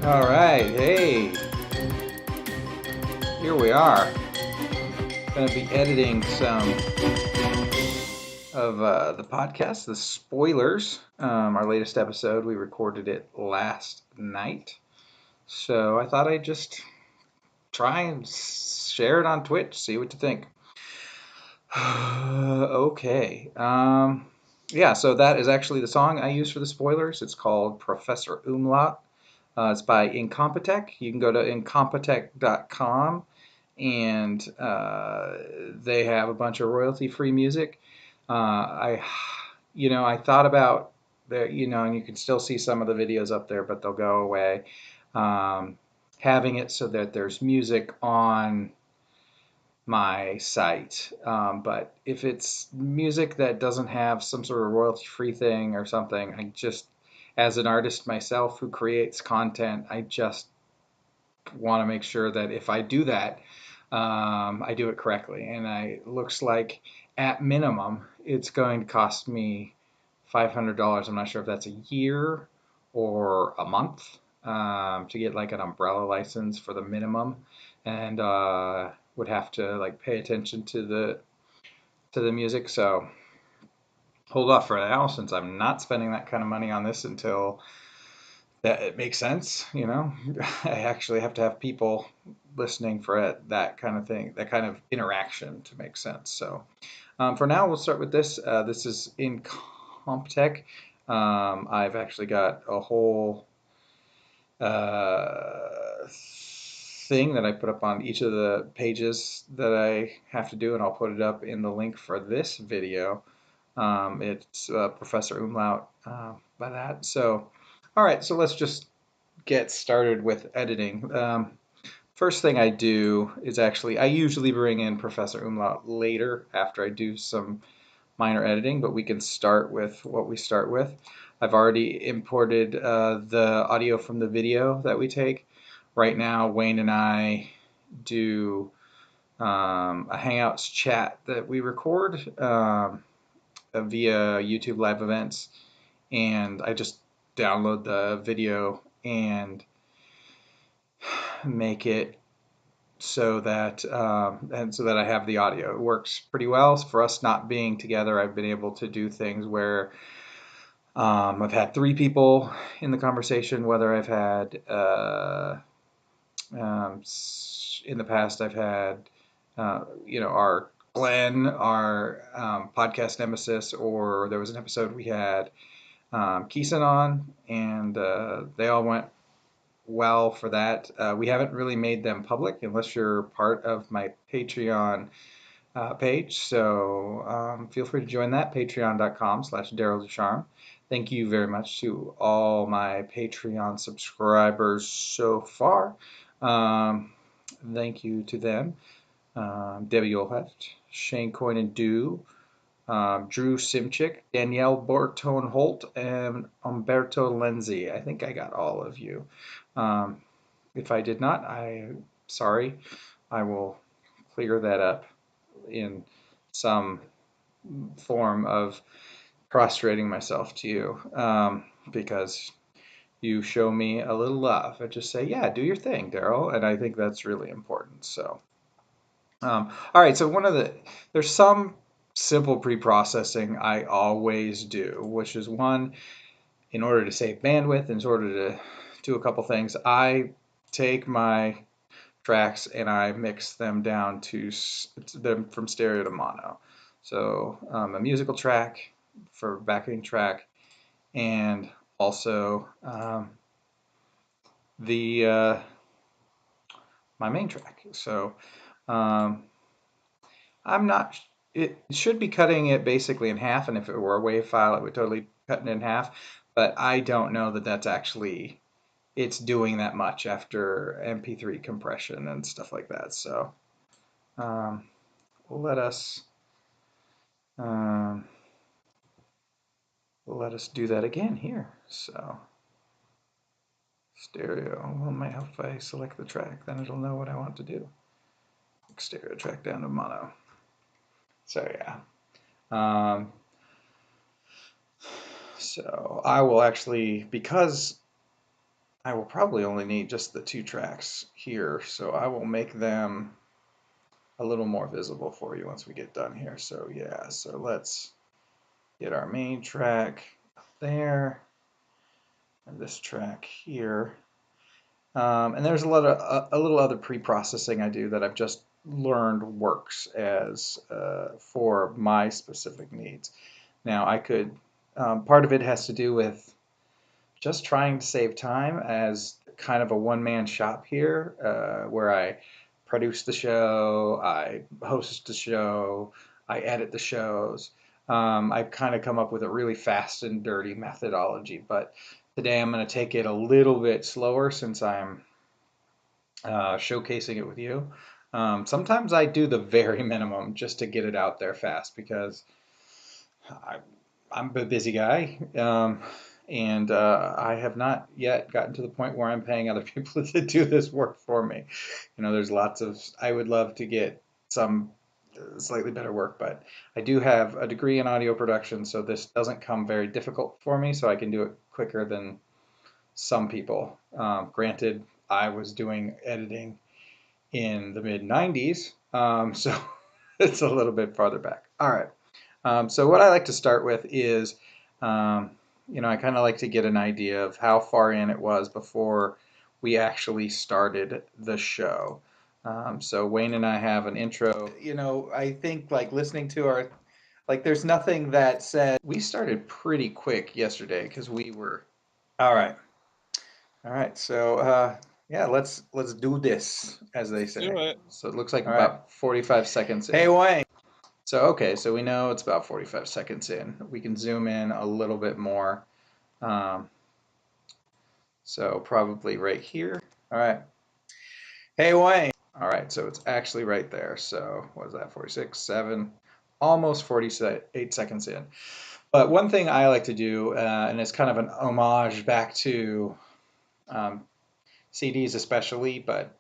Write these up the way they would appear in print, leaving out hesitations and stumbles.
All right, hey, here we are. Going to be editing some of the podcast, the spoilers. Our latest episode, we recorded it last night. So I thought I'd just try and share it on Twitch, see what you think. Okay. Yeah, so that is actually the song I use for the spoilers. It's called Professor Umlaut. It's by Incompetech. You can go to incompetech.com and they have a bunch of royalty-free music. I thought about and you can still see some of the videos up there, but they'll go away. Um, Having it so that there's music on my site. But if it's music that doesn't have some sort of royalty-free thing or something, as an artist myself who creates content, I just want to make sure that if I do that, I do it correctly. And looks like at minimum, it's going to cost me $500. I'm not sure if that's a year or a month to get like an umbrella license for the minimum, and would have to like pay attention to the music. So hold off for now since I'm not spending that kind of money on this until that it makes sense. I actually have to have people listening for it, that kind of thing, that kind of interaction to make sense. So for now, we'll start with this. This is in Comptech. I've actually got a whole thing that I put up on each of the pages that I have to do, and I'll put it up in the link for this video. It's Professor Umlaut by that. So, all right, so let's just get started with editing. First thing I do is I usually bring in Professor Umlaut later after I do some minor editing, but we can start with what we start with. I've already imported the audio from the video that we take. Right now, Wayne and I do a Hangouts chat that we record via YouTube live events, and I just download the video and make it so that I have the audio. It works pretty well for us not being together. I've been able to do things where I've had three people in the conversation. Whether I've had in the past, I've had our Glenn, our podcast nemesis, or there was an episode we had Keeson on, and they all went well for that. We haven't really made them public unless you're part of my Patreon page. So feel free to join that, patreon.com/DarylDeCharme. Thank you very much to all my Patreon subscribers so far. Thank you to them. Debbie Olheft, Shane Coyne and Dew, Drew Simchick, Danielle Bortone Holt, and Umberto Lenzi. I think I got all of you. If I did not, I'm sorry. I will clear that up in some form of prostrating myself to you because you show me a little love and just say, yeah, do your thing, Daryl. And I think that's really important. So, all right. So there's some simple pre-processing I always do, which is one, in order to save bandwidth, in order to do a couple things, I take my tracks and I mix them down to them from stereo to mono. So a musical track for backing track, and also the my main track. So um, I'm not. It should be cutting it basically in half, and if it were a WAV file, it would totally cut it in half. But I don't know that that's actually it's doing that much after MP3 compression and stuff like that. So um, let us um, let us do that again here. So stereo. Well, it might help if I select the track. Then it'll know what I want to do. Stereo track down to mono. So yeah. Um, so I will actually, because I will probably only need just the 2 tracks here, so I will make them a little more visible for you once we get done here. So yeah, so let's get our main track there and this track here. And there's a little other pre-processing I do that I've just learned works as for my specific needs. Now I could part of it has to do with just trying to save time as kind of a one-man shop here, where I produce the show, I host the show, I edit the shows. I've kind of come up with a really fast and dirty methodology, but today I'm going to take it a little bit slower since I'm showcasing it with you. Sometimes I do the very minimum just to get it out there fast because I, I'm a busy guy, and I have not yet gotten to the point where I'm paying other people to do this work for me. There's lots of, I would love to get some slightly better work, but I do have a degree in audio production, so this doesn't come very difficult for me, so I can do it quicker than some people. Granted, I was doing editing in the mid 90s, so it's a little bit farther back. All right. So what I like to start with is, I kind of like to get an idea of how far in it was before we actually started the show. So Wayne and I have an intro. I think like listening to there's nothing that said we started pretty quick yesterday because we were. All right. All right. So yeah, let's do this, as they say. Do it. So it looks like All right. about 45 seconds in. Hey, Wayne. So, okay, so we know it's about 45 seconds in. We can zoom in a little bit more. Um, so probably right here. All right. Hey, Wayne. All right, so it's actually right there. So what is that, 46, 7, almost 48 seconds in. But one thing I like to do, and it's kind of an homage back to um, CDs especially, but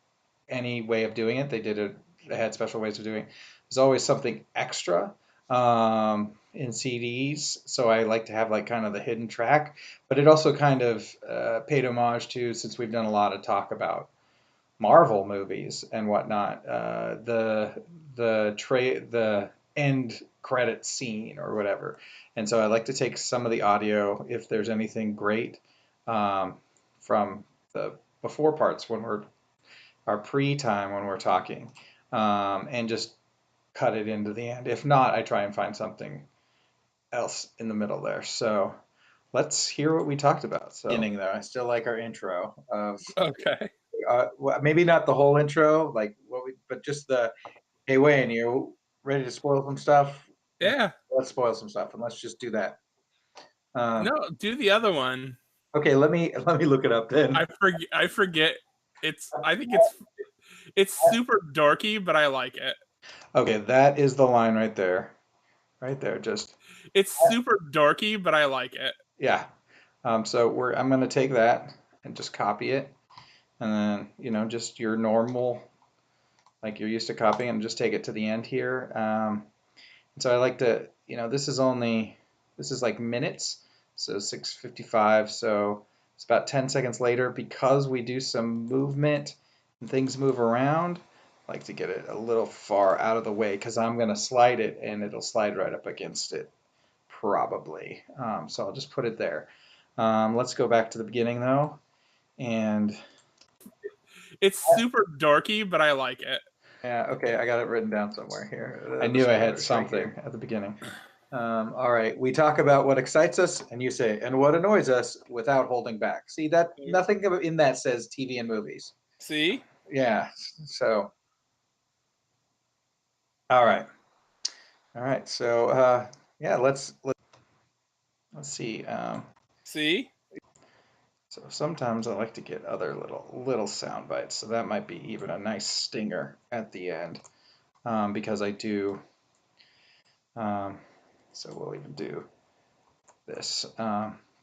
any way of doing it, they had special ways of doing it. There's always something extra in CDs, so I like to have like kind of the hidden track, but it also kind of paid homage to, since we've done a lot of talk about Marvel movies and whatnot, the end credit scene or whatever. And so I like to take some of the audio, if there's anything great, from the before parts when we're our pre-time when we're talking, and just cut it into the end. If not, I try and find something else in the middle there. So let's hear what we talked about. So beginning though, I still like our intro of Okay. maybe not the whole intro, but just the hey Wayne, you ready to spoil some stuff? Yeah. Let's spoil some stuff and let's just do that. Um, No, do the other one. okay, let me look it up then. I forget. I think it's super dorky, but I like it. Okay, that is the line right there. Right there, just It's super dorky, but I like it. yeah. So I'm gonna take that and just copy it, and then just your normal, like you're used to copying, and just take it to the end here. And so I like to, this is like minutes, so 6:55. So it's about 10 seconds later because we do some movement and things move around. I like to get it a little far out of the way because I'm gonna slide it and it'll slide right up against it probably. So I'll just put it there. Let's go back to the beginning though. And It's super dorky, but I like it. yeah, okay, I got it written down somewhere here. I knew I had something at the beginning. All right, we talk about what excites us, and you say, and what annoys us without holding back. See, that nothing in that says TV and movies. See? Yeah, so, all right, so, yeah, let's see. See? So sometimes I like to get other little sound bites, so that might be even a nice stinger at the end, because I do. So we'll even do this,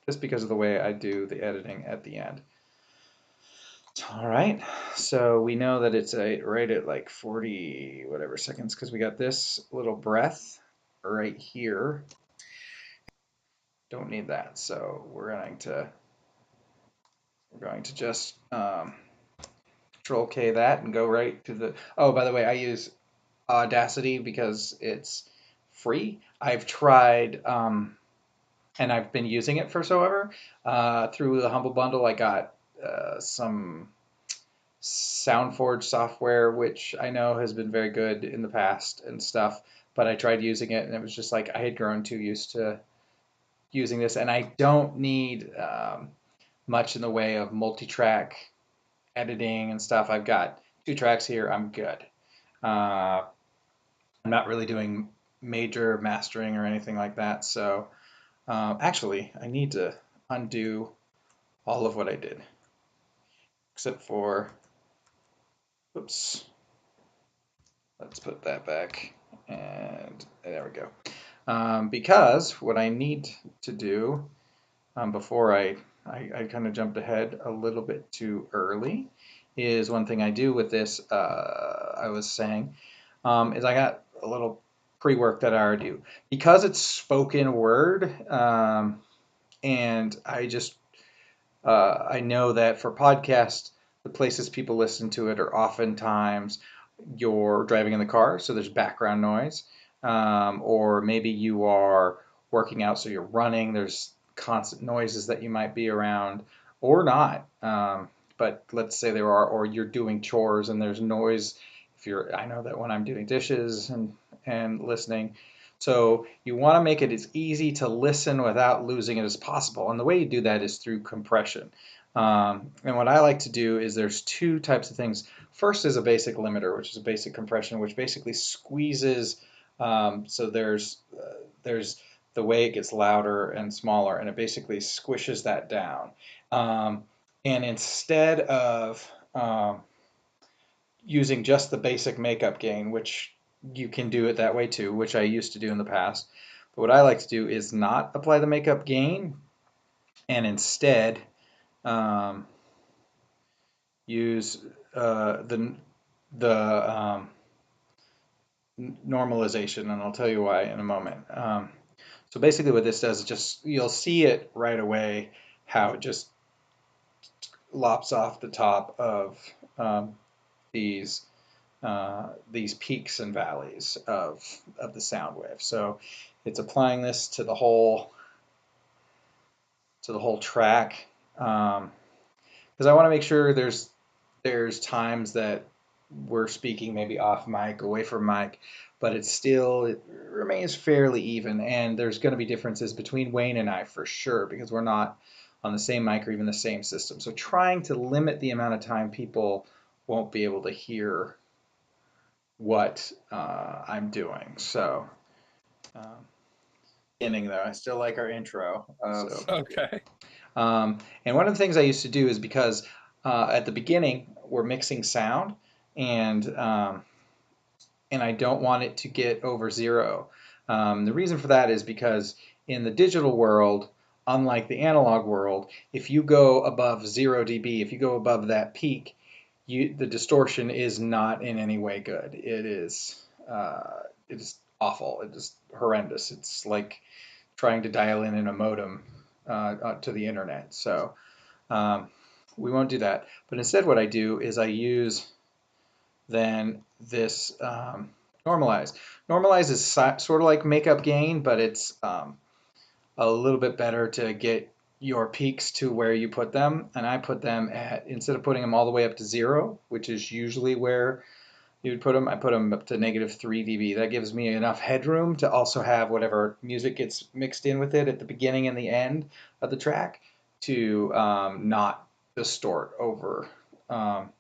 just because of the way I do the editing at the end. All right, so we know that it's right at like 40 whatever seconds because we got this little breath right here. Don't need that, so we're going to going to just Control K that and go right to the. Oh, by the way, I use Audacity because it's free. I've tried, and I've been using it for so ever. Through the Humble Bundle, I got some SoundForge software, which I know has been very good in the past and stuff. But I tried using it, and it was just like I had grown too used to using this, and I don't need much in the way of multi-track editing and stuff. I've got 2 tracks here. I'm good. I'm not really doing major mastering or anything like that. So actually, I need to undo all of what I did, except for, oops, let's put that back, and there we go. Because what I need to do before I kind of jumped ahead a little bit too early is one thing I do with this, I was saying, is I got a little pre-work that I already do. Because it's spoken word, and I know that for podcasts, the places people listen to it are oftentimes you're driving in the car, so there's background noise, or maybe you are working out, so you're running, there's constant noises that you might be around, or not. But let's say there are, or you're doing chores and there's noise. I know that when I'm doing dishes and listening, so you want to make it as easy to listen without losing it as possible. And the way you do that is through compression. And what I like to do is there's 2 types of things. First is a basic limiter, which is a basic compression, which basically squeezes. So there's the way it gets louder and smaller, and it basically squishes that down. And instead of using just the basic makeup gain, which you can do it that way too, which I used to do in the past. But what I like to do is not apply the makeup gain and instead um, use the normalization, and I'll tell you why in a moment. So basically, what this does is just you'll see it right away how it just lops off the top of these these peaks and valleys of the sound wave. So it's applying this to the whole track because I want to make sure there's times that we're speaking maybe off mic, away from mic, but it remains fairly even. And there's going to be differences between Wayne and I for sure because we're not on the same mic or even the same system. So trying to limit the amount of time people won't be able to hear what I'm doing. So, beginning though, I still like our intro. So, Okay. and one of the things I used to do is because at the beginning we're mixing sound, and I don't want it to get over 0. The reason for that is because in the digital world, unlike the analog world, if you go above 0 dB, if you go above that peak, the distortion is not in any way good. It is awful. It is horrendous. It's like trying to dial in a modem to the internet. So um, we won't do that. But instead, what I do is I use then this normalize. Normalize is sort of like makeup gain, but it's a little bit better to get your peaks to where you put them. And I put them at, instead of putting them all the way up to 0, which is usually where you would put them, I put them up to -3 dB. That gives me enough headroom to also have whatever music gets mixed in with it at the beginning and the end of the track to not distort um,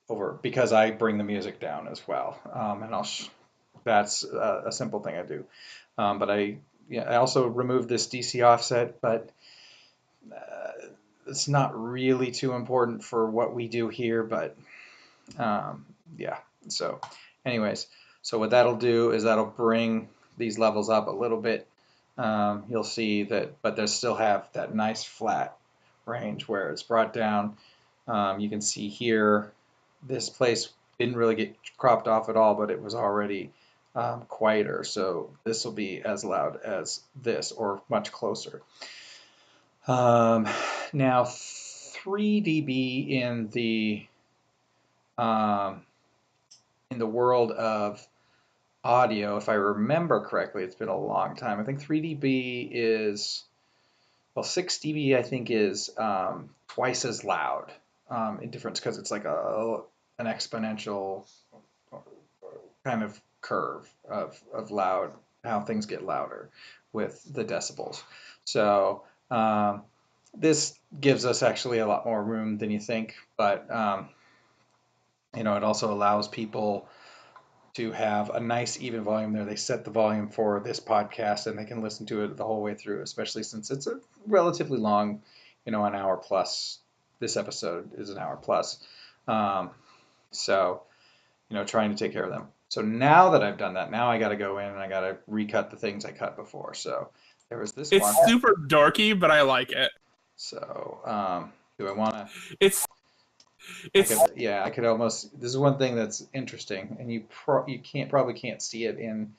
over because I bring the music down as well. And that's a simple thing I do. But I also removed this DC offset, but it's not really too important for what we do here. But yeah, so anyways, so what that'll do is that'll bring these levels up a little bit. You'll see that, but they still have that nice flat range where it's brought down. You can see here, this place didn't really get cropped off at all, but it was already quieter. So this will be as loud as this or much closer. Now, 3 dB in the world of audio, if I remember correctly. It's been a long time. I think 3 dB is, well, 6 dB I think is twice as loud in difference because it's like an exponential kind of curve of loud, how things get louder with the decibels. So this gives us actually a lot more room than you think, but it also allows people to have a nice even volume there. They set the volume for this podcast and they can listen to it the whole way through, especially since it's a relatively long, an hour plus. This episode is an hour plus. So, trying to take care of them. So now that I've done that, now I got to go in and I got to recut the things I cut before. So there was this It's one. super darky, but I like it. So do I want to? It's I could almost. This is one thing that's interesting, and you probably can't see it in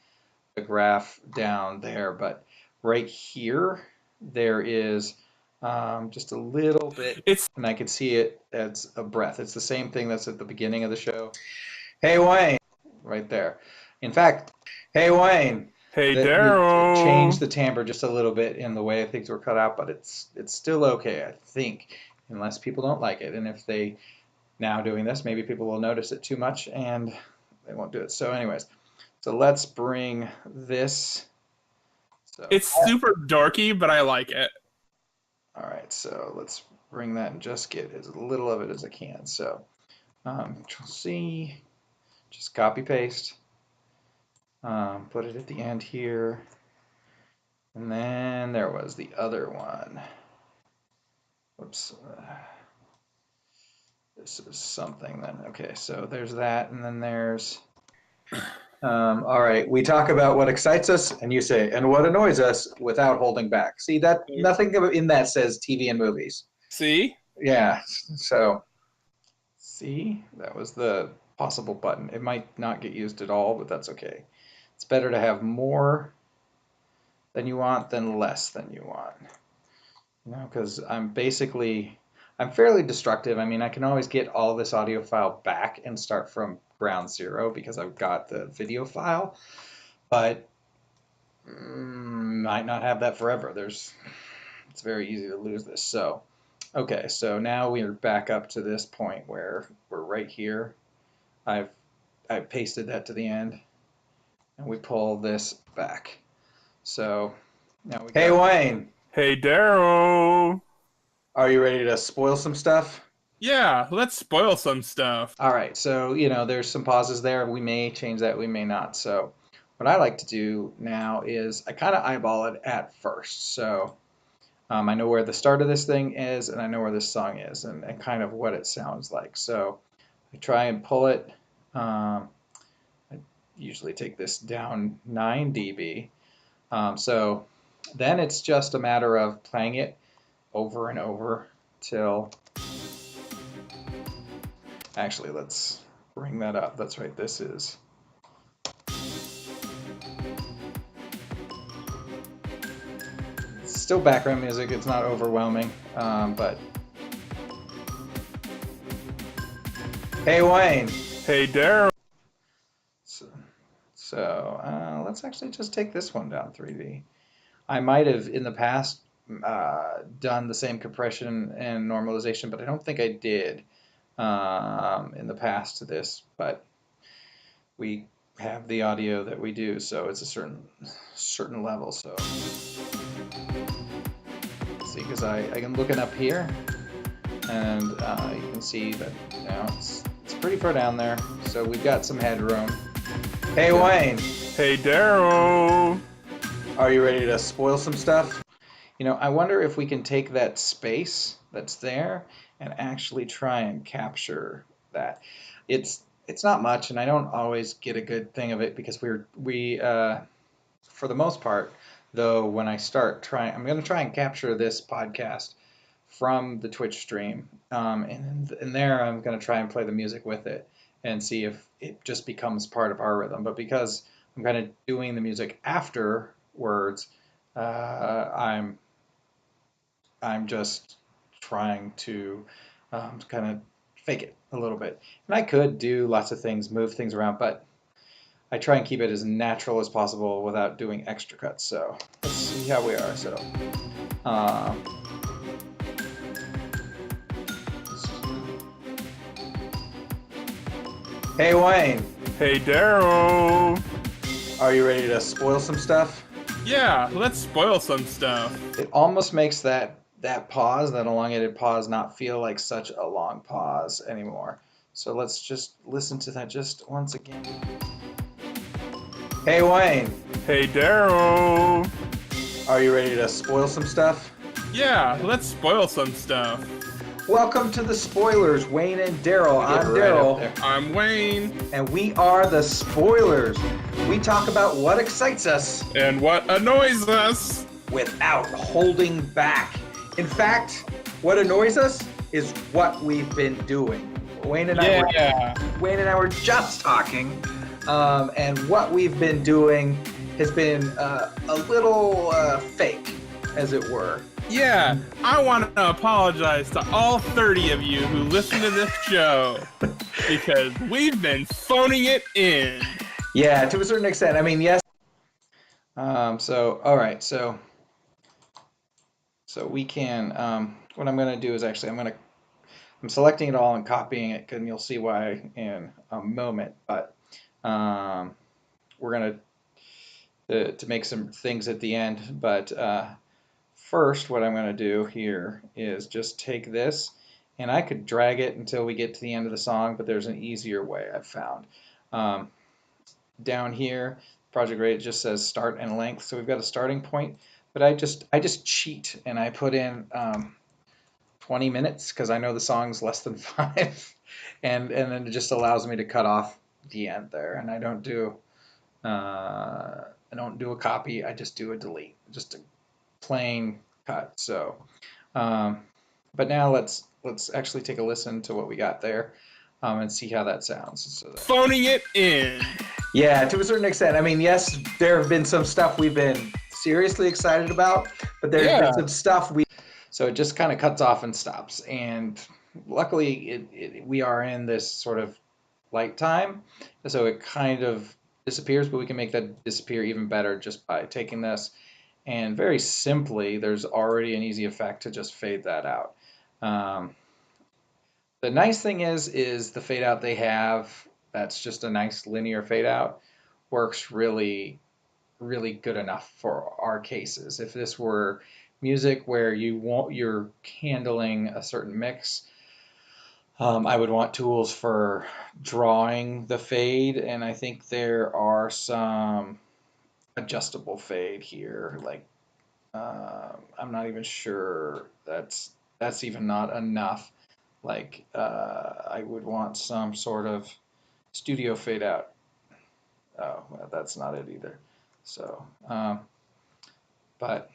the graph down there, but right here there is just a little bit, and I can see it as a breath. It's the same thing that's at the beginning of the show. Hey Wayne, right there. In fact, hey Wayne. Hey It changed Daryl. the timbre just a little bit in the way things were cut out, but it's still okay, I think, unless people don't like it. And if they now doing this, maybe people will notice it too much and they won't do it. So anyways, so let's bring this. So It's super darky, but I like it. all right, so let's bring that and just get as little of it as I can. So Control C, just copy paste, put it at the end here, and then there was the other one. Whoops. This is something then. Okay, so there's that, and then there's. All right, we talk about what excites us, and you say, and what annoys us without holding back. See, that nothing in that says TV and movies. See? Yeah, so see, that was the possible button. It might not get used at all, but that's okay. It's better to have more than you want than less than you want. Because I'm fairly destructive. I mean, I can always get all this audio file back and start from ground zero because I've got the video file, but might not have that forever. It's very easy to lose this. So, okay, so now we're back up to this point where we're right here. I've pasted that to the end, and we pull this back. So now we. Hey Wayne. Hey Daryl. Are you ready to spoil some stuff? Yeah, let's spoil some stuff. All right, so there's some pauses there. We may change that, we may not. So what I like to do now is I kind of eyeball it at first. So I know where the start of this thing is, and I know where this song is, and kind of what it sounds like. So I try and pull it. I usually take this down 9 dB. So then it's just a matter of playing it over and over till. Actually, let's bring that up. That's right, this is. It's still background music, it's not overwhelming, but. Hey Wayne! Hey Daryl. So let's actually just take this one down 3D. I might have in the past done the same compression and normalization, but I don't think I did in the past to this, but we have the audio that we do, so it's a certain level. So see, because I can look it up here, and you can see that it's pretty far down there. So we've got some headroom. Hey Wayne. Hey Daryl. Are you ready to spoil some stuff? I wonder if we can take that space that's there and actually try and capture that. It's not much, and I don't always get a good thing of it because we for the most part, though, when I start trying, I'm going to try and capture this podcast from the Twitch stream, and there I'm going to try and play the music with it and see if it just becomes part of our rhythm. But because I'm kind of doing the music afterwards, I'm just trying to kind of fake it a little bit. And I could do lots of things, move things around, but I try and keep it as natural as possible without doing extra cuts. So let's see how we are. So um, hey Wayne, Hey, Daryl. are you ready to spoil some stuff? Yeah, let's spoil some stuff. It almost makes that pause, that elongated pause, not feel like such a long pause anymore. So let's just listen to that just once again. Hey Wayne, Hey, Daryl. are you ready to spoil some stuff? Yeah, let's spoil some stuff. Welcome to the spoilers, Wayne and Daryl. I'm Right up Daryl, there. I'm Wayne. and we are the spoilers. We talk about what excites us And what annoys us? without holding back. In fact, what annoys us is what we've been doing. Wayne and I were just talking, and what we've been doing has been a little fake, as it were. Yeah, I want to apologize to all 30 of you who listen to this show because we've been phoning it in. Yeah, to a certain extent. I mean, yes. All right. So we can. What I'm going to do is actually I'm selecting it all and copying it, and you'll see why in a moment. But we're going to make some things at the end. But first, what I'm going to do here is just take this, and I could drag it until we get to the end of the song, but there's an easier way I've found. Down here, project rate just says start and length, so we've got a starting point, but I just cheat and I put in 20 minutes because I know the song's less than 5, and then it just allows me to cut off the end there, and I don't do a copy, I just do a delete, just a plain cut. So, but now let's actually take a listen to what we got there, and see how that sounds. So Phoning it in. yeah, to a certain extent. I mean, yes, there have been some stuff we've been seriously excited about, but there's been some stuff so it just kind of cuts off and stops. And luckily, we are in this sort of light time, so it kind of disappears, but we can make that disappear even better just by taking this. And very simply, there's already an easy effect to just fade that out. The nice thing is the fade out they have, that's just a nice linear fade out, works really, really good enough for our cases. If this were music where you're handling a certain mix, I would want tools for drawing the fade, and I think there are some adjustable fade here. Like I'm not even sure that's even not enough. Like I would want some sort of studio fade out. Oh, well, that's not it either. So, but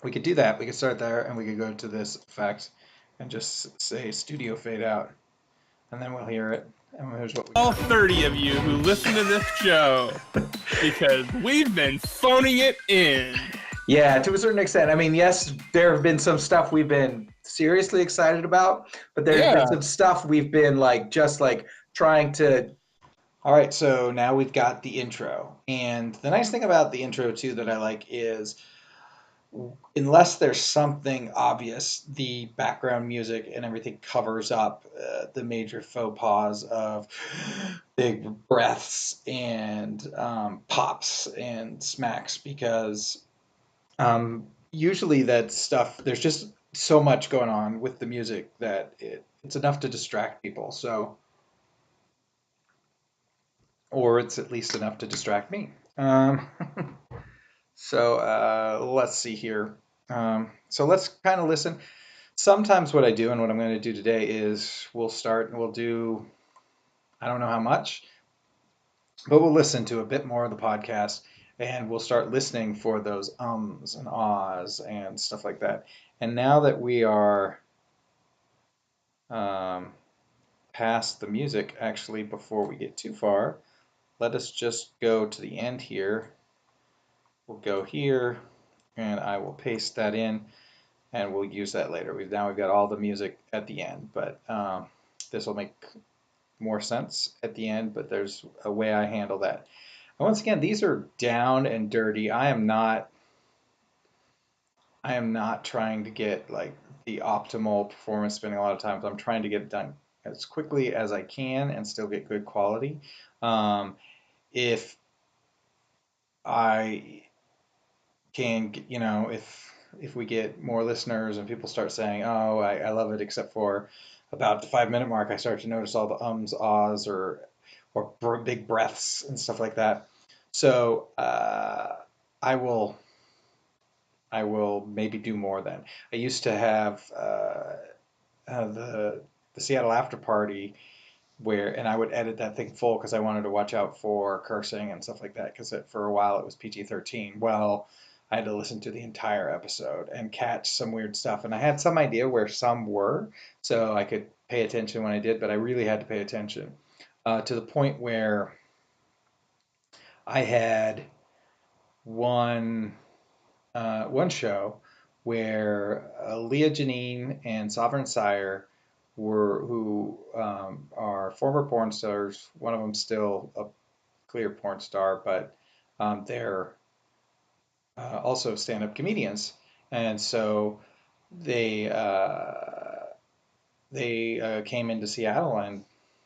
we could do that. We could start there, and we could go to this effect and just say studio fade out, and then we'll hear it. And here's what we All got. 30 of you who listen to this show because we've been phoning it in. Yeah, to a certain extent. I mean, yes, there have been some stuff we've been seriously excited about, but there's been some stuff we've been just trying to. All right, so now we've got the intro. And the nice thing about the intro, too, that I like is unless there's something obvious, the background music and everything covers up the major faux pas of big breaths and pops and smacks because usually that stuff, there's just so much going on with the music that it's enough to distract people. So, or it's at least enough to distract me. Let's see here. So let's kind of listen. Sometimes what I do and what I'm going to do today is we'll start and we'll do, I don't know how much, but we'll listen to a bit more of the podcast and we'll start listening for those ums and ahs and stuff like that. And now that we are past the music, actually, before we get too far, let us just go to the end here. We'll go here and I will paste that in and we'll use that later. We've got all the music at the end, but this will make more sense at the end. But there's a way I handle that. And once again, these are down and dirty. I am not trying to get like the optimal performance. Spending a lot of time, but I'm trying to get it done as quickly as I can and still get good quality. Um, if I can, if we get more listeners and people start saying, "Oh, I love it," except for about the 5 minute mark, I start to notice all the ums, ahs, or big breaths and stuff like that. So I will I will maybe do more then. I used to have the Seattle After Party and I would edit that thing full because I wanted to watch out for cursing and stuff like that because for a while it was PG-13. Well, I had to listen to the entire episode and catch some weird stuff, and I had some idea where some were, so I could pay attention when I did, but I really had to pay attention to the point where I had one one show where Leah Janine and Sovereign Sire who are former porn stars. One of them still a clear porn star, but they're also stand-up comedians, and so they came into Seattle, and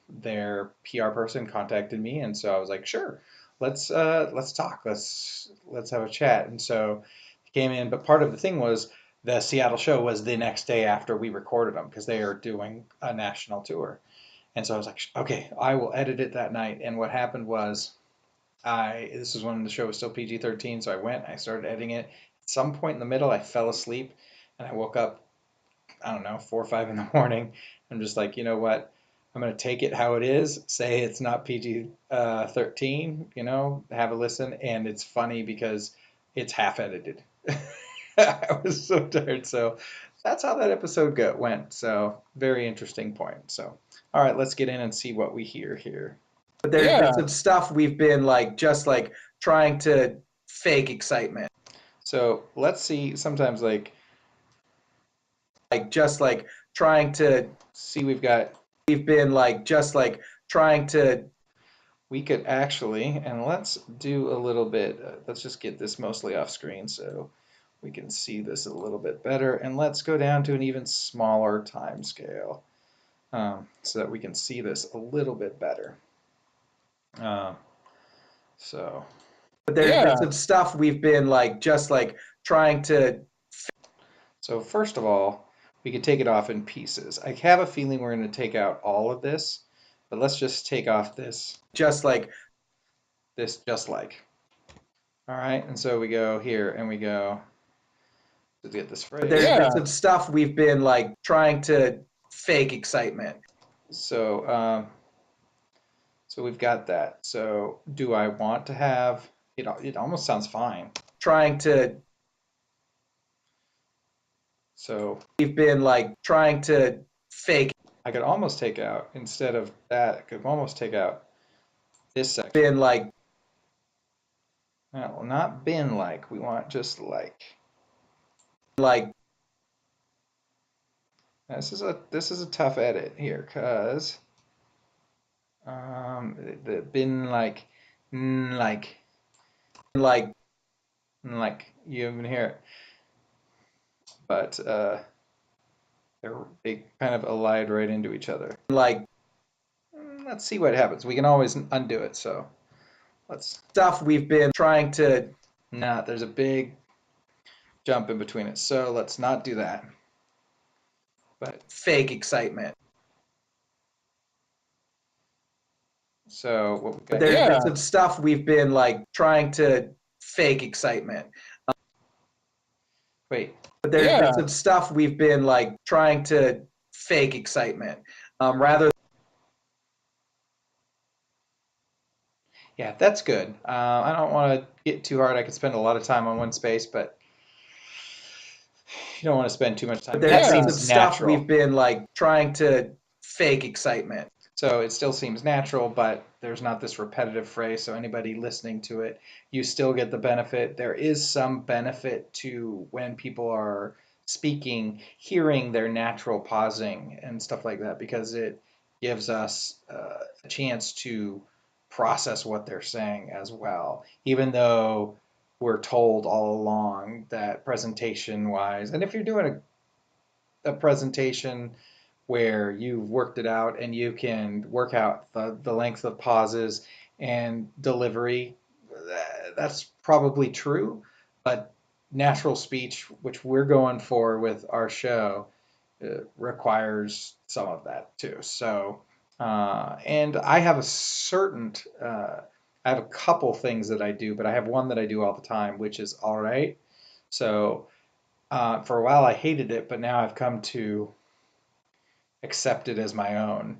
their PR person contacted me, and so I was like, sure, let's talk, let's have a chat, and so he came in. But part of the thing was the Seattle show was the next day after we recorded them because they are doing a national tour, and so I was like, okay, I will edit it that night. And what happened was this was when the show was still PG-13, so I started editing it. At some point in the middle, I fell asleep, and I woke up, I don't know, 4 or 5 in the morning. I'm just like, you know what? I'm gonna take it how it is. Say it's not PG-13, have a listen, and it's funny because it's half edited. I was so tired. So that's how that episode went. So very interesting point. So all right, let's get in and see what we hear here. But there's Yeah. been some stuff we've been like just like trying to fake excitement. So let's see. Sometimes like just like trying to see, we've been like just like trying to. We could actually, and let's do a little bit. Let's just get this mostly off screen so we can see this a little bit better. And let's go down to an even smaller time scale so that we can see this a little bit better. Uh, so, but there's been some stuff we've been like just like trying to. So first of all, we could take it off in pieces. I have a feeling we're going to take out all of this, but let's just take off this. Just like this, just like. All right, and so we go here and we go to get this phrase. But there's been some stuff we've been like trying to fake excitement. So, so we've got that. So do I want to have it? It almost sounds fine. Trying to. So we've been like trying to fake. I could almost take out, instead of that, I could almost take out this section. Been like. No, not been like. We want just like. Like. This is a tough edit here because the been like like you even hear it, but they kind of allied right into each other. Like, let's see what happens. We can always undo it. So let's stuff we've been trying to. Nah, there's a big jump in between it. So let's not do that. But fake excitement. So what we've got. There's been some stuff we've been like trying to fake excitement. Wait. But there's been some stuff we've been like trying to fake excitement. Rather. Yeah, that's good. I don't want to get too hard. I could spend a lot of time on one space, but you don't want to spend too much time. But there's been some stuff we've been like trying to fake excitement. So it still seems natural, but there's not this repetitive phrase. So anybody listening to it, you still get the benefit. There is some benefit to when people are speaking, hearing their natural pausing and stuff like that, because it gives us a chance to process what they're saying as well, even though we're told all along that presentation wise, and if you're doing a presentation where you've worked it out and you can work out the length of pauses and delivery, that's probably true. But natural speech, which we're going for with our show, requires some of that too. So, and I have I have a couple things that I do, but I have one that I do all the time, which is all right. So, for a while I hated it, but now I've come to accept it as my own,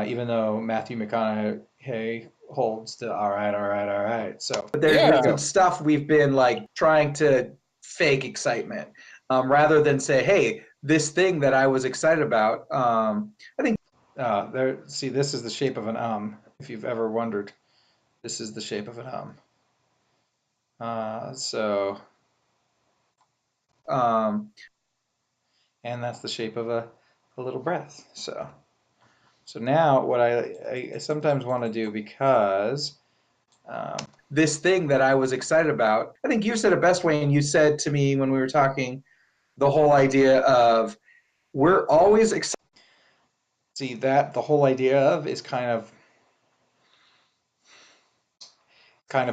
even though Matthew McConaughey holds the all right, all right, all right. So, but there's some stuff we've been like trying to fake excitement, rather than say, hey, this thing that I was excited about. I think there. See, this is the shape of an If you've ever wondered, this is the shape of an um, and that's the shape of a little breath. So now what I sometimes want to do, because this thing that I was excited about, I think you said it best, Wayne. You said to me when we were talking, the whole idea of we're always excited. See, that the whole idea of is kind of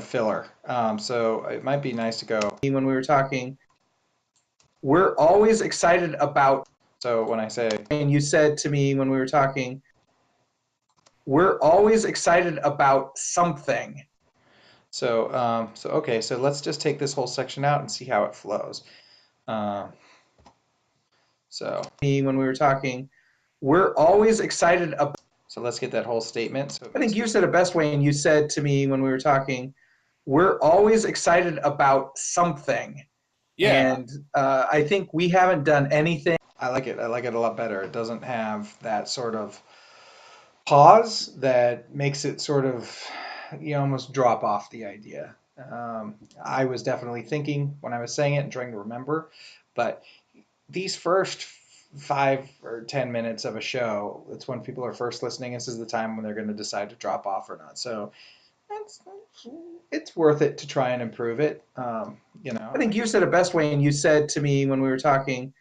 filler. So it might be nice to go when we were talking, we're always excited about. So when I say, and you said to me when we were talking, we're always excited about something. So okay, so let's just take this whole section out and see how it flows. So when we were talking, we're always excited about. So let's get that whole statement. So I think you said it best, Wayne. You said to me when we were talking, we're always excited about something. Yeah. And I think we haven't done anything. I like it. I like it a lot better. It doesn't have that sort of pause that makes it sort of, you almost drop off the idea. I was definitely thinking when I was saying it and trying to remember, but these first 5 or 10 minutes of a show, it's when people are first listening. This is the time when they're going to decide to drop off or not. So it's worth it to try and improve it. I think you said it best, Wayne. You said to me when we were talking,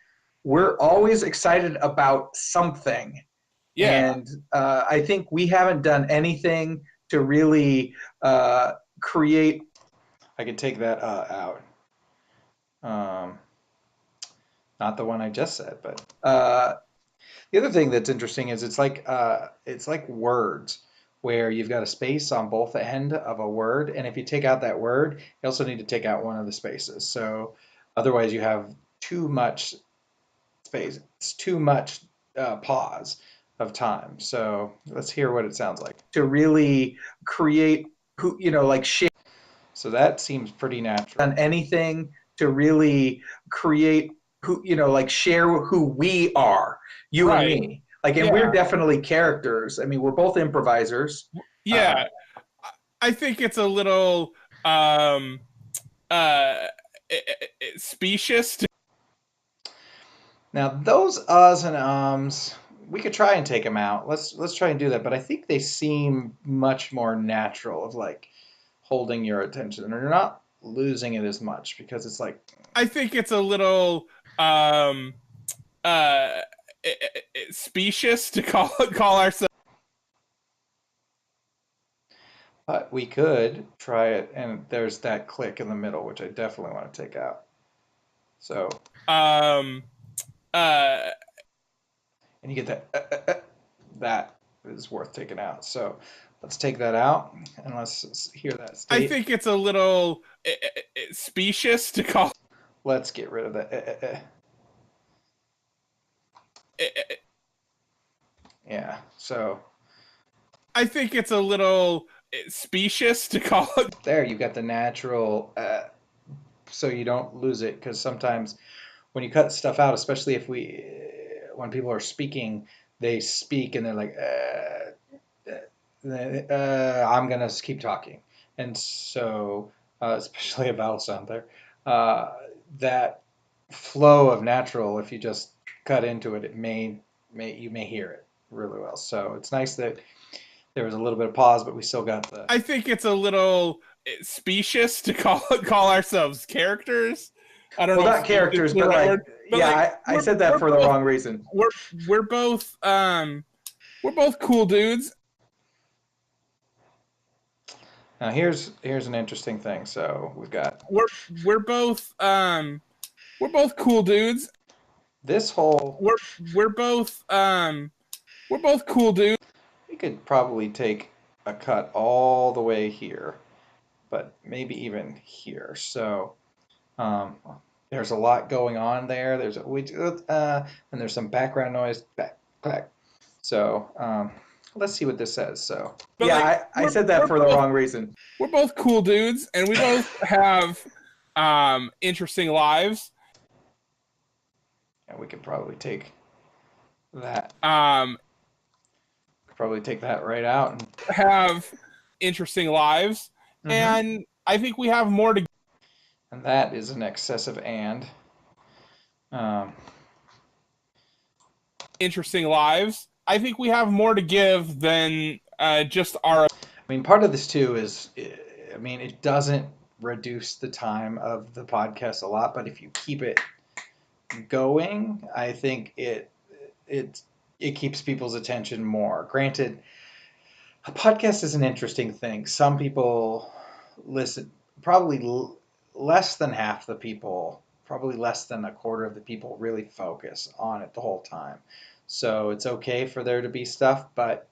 we're always excited about something. Yeah. And I think we haven't done anything to really create. I could take that out. Not the one I just said, but the other thing that's interesting is it's like words where you've got a space on both end of a word, and if you take out that word, you also need to take out one of the spaces. So otherwise, you have too much space. It's too much pause of time. So let's hear what it sounds like to really create like share. So that seems pretty natural. Done anything to really create like share who we are, you and Right. me. Like, and Yeah. we're definitely characters. I mean, we're both improvisers. Yeah. I think it's a little uh specious to. Now those uhs and ums, we could try and take them out. Let's try and do that. But I think they seem much more natural, of like holding your attention, and you're not losing it as much because it's like. I think it's a little uh specious to call ourselves. But we could try it, and there's that click in the middle, which I definitely want to take out. So. Uh And you get that. That is worth taking out. So let's take that out, and let's hear that state. I think it's a little specious to call. Let's get rid of that. Yeah. So. I think it's a little specious to call it. There, you've got the natural, so you don't lose it, because sometimes when you cut stuff out, especially when people are speaking, they speak and they're like, I'm gonna keep talking, and so especially a vowel sound there, that flow of natural. If you just cut into it, you may hear it really well. So it's nice that there was a little bit of pause, but we still got the. I think it's a little specious to call ourselves characters. I don't Well, know if not specious is characters, the but right word, like, but yeah, like I said that for the wrong reason. we're we're both we're both cool dudes. Now here's an interesting thing. So we've got We're we're both we're both cool dudes. this whole. We're both we're both cool dudes. We could probably take a cut all the way here, but maybe even here. So um, there's a lot going on there. And there's some background noise. Back. So let's see what this says. So But yeah, like I said that for the wrong reason. we're both cool dudes, and we both have interesting lives. And we could probably take that. Um, Probably take that right out. And, have interesting lives, and I think we have more to. and that is an excessive and. Um, Interesting lives. I think we have more to give than just our. I mean, part of this too is, I mean, it doesn't reduce the time of the podcast a lot, but if you keep it going, I think it it keeps people's attention more. Granted, a podcast is an interesting thing. Some people listen, probably less than half the people, probably less than a quarter of the people really focus on it the whole time. So it's okay for there to be stuff, but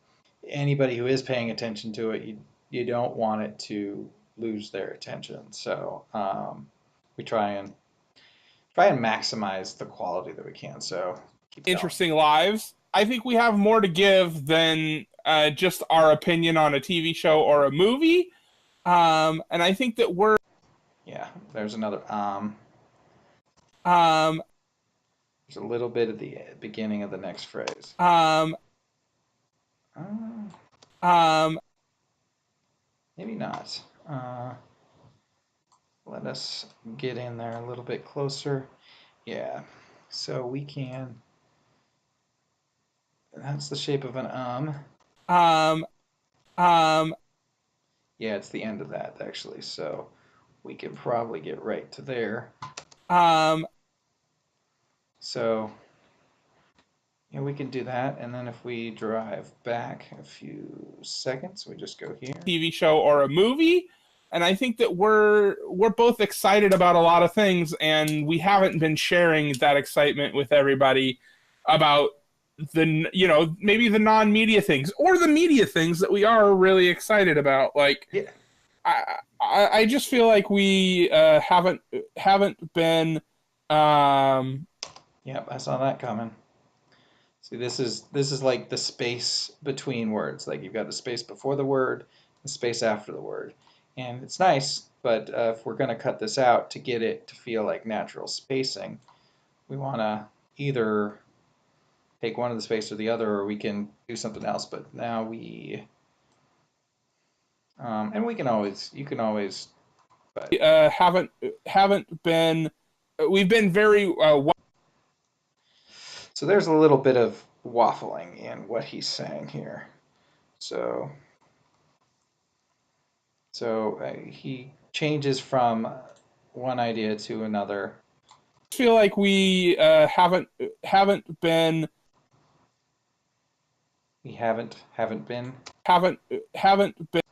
anybody who is paying attention to it, you don't want it to lose their attention. So we try and maximize the quality that we can. So keep interesting lives. I think we have more to give than just our opinion on a TV show or a movie. And I think that we're. Yeah, there's another. Um, There's a little bit at the beginning of the next phrase. Maybe not. Let us get in there a little bit closer. Yeah, so we can. That's the shape of an um, um, Yeah, it's the end of that actually. So we can probably get right to there. So yeah, we can do that, and then if we drive back a few seconds, we just go here. TV show or a movie. And I think that we're both excited about a lot of things, and we haven't been sharing that excitement with everybody about the maybe the non-media things or the media things that we are really excited about. Like, yeah. I just feel like we haven't been. Yep, I saw that coming. See, this is like the space between words. Like you've got the space before the word, the space after the word, and it's nice. But if we're going to cut this out to get it to feel like natural spacing, we want to either take one of the space or the other, or we can do something else. But now and we can always, you can always. But haven't been. We've been very. So there's a little bit of waffling in what he's saying here. So he changes from one idea to another. I feel like we haven't been. We haven't been. Haven't been.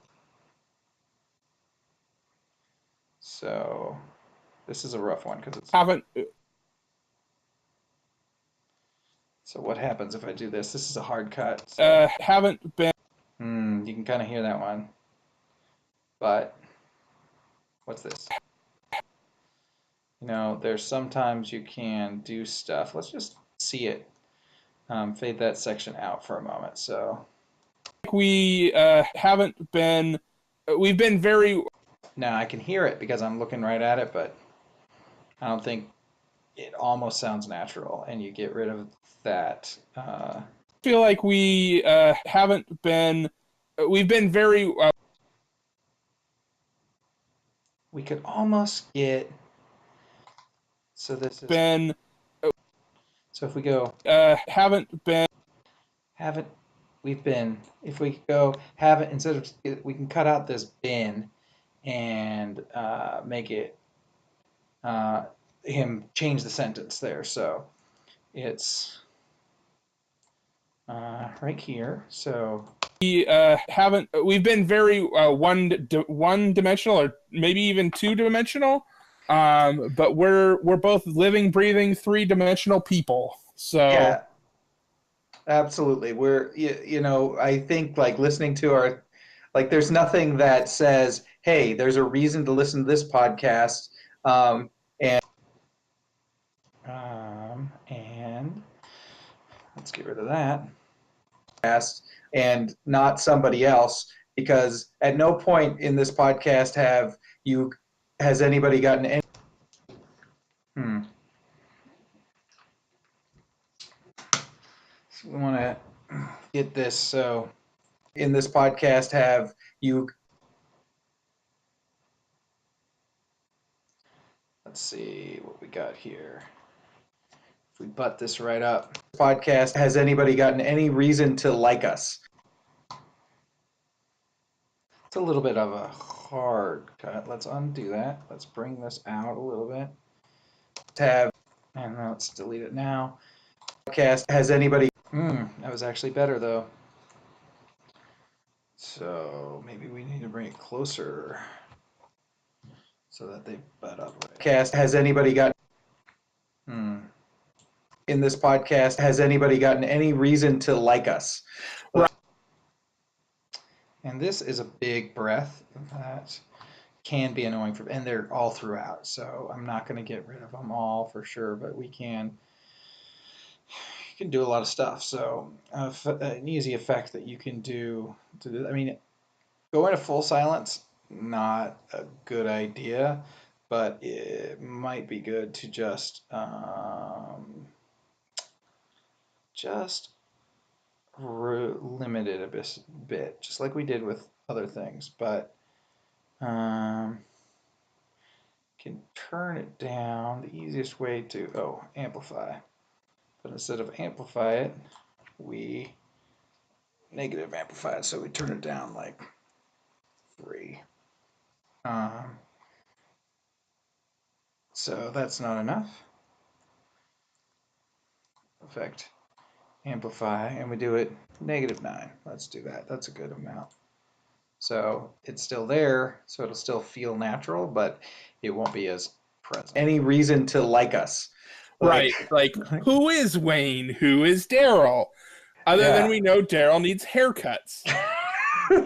So this is a rough one because it's. Haven't. So what happens if I do this? This is a hard cut. So. Haven't been. You can kind of hear that one. But what's this? You know, there's sometimes you can do stuff. Let's just see it. Fade that section out for a moment. So we haven't been. We've been very. now I can hear it because I'm looking right at it, but I don't think it almost sounds natural. And you get rid of that. I feel like we haven't been. We've been very. We could almost get So this is been so if we go haven't been haven't we've been if we go haven't instead of we can cut out this been and make it him change the sentence there. So it's right here. So we haven't we've been very one dimensional or maybe even two dimensional. But we're both living, breathing, three-dimensional people. So yeah, absolutely. We're you know I think like listening to our like there's nothing that says hey there's a reason to listen to this podcast and and let's get rid of that and not somebody else because at no point in this podcast have you has anybody gotten any hmm. So we want to get this so in this podcast have you let's see what we got here if we butt this right up podcast has anybody gotten any reason to like us it's a little bit of a hard cut let's undo that let's bring this out a little bit tab and let's delete it now podcast has anybody that was actually better though so maybe we need to bring it closer so that they butt up right. Podcast has anybody got in this podcast has anybody gotten any reason to like us right. And this is a big breath that can be annoying for and they're all throughout so I'm not going to get rid of them all for sure but we can you can do a lot of stuff so an easy effect that you can do to I mean go into full silence not a good idea but it might be good to just limit it a bit just like we did with other things but can turn it down the easiest way to amplify but instead of amplify it we negative amplify it so we turn it down like 3 so that's not enough effect amplify and we do it -9 let's do that that's a good amount so it's still there so it'll still feel natural but it won't be as present any reason to like us Right. Like who is Wayne? Who is Daryl? Other than we know Daryl needs haircuts.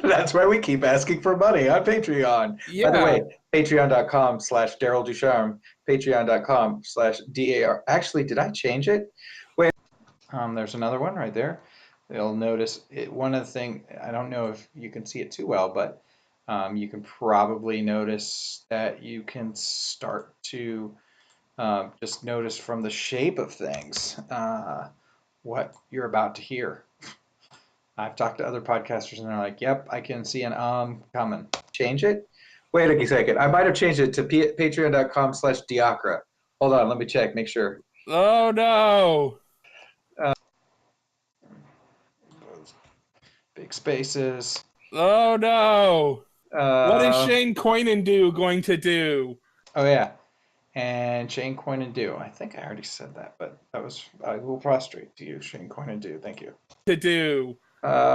That's why we keep asking for money on Patreon. Yeah. By the way, patreon.com/Daryl Ducharme, patreon.com/DAR. Actually, did I change it? Wait, there's another one right there. You'll notice it. One of the things, I don't know if you can see it too well, but you can probably notice that you can start to just notice from the shape of things what you're about to hear. I've talked to other podcasters and they're like, yep, I can see an coming. Change it? Wait a second. I might have changed it to patreon.com/Diacra. Hold on, let me check, make sure. Oh no. Big spaces. Oh no. What is Shane Coinandoo going to do? Oh yeah. And Shane Coinandoo. I think I already said that, but I will prostrate to you, Shane Coinandoo. Thank you. To do.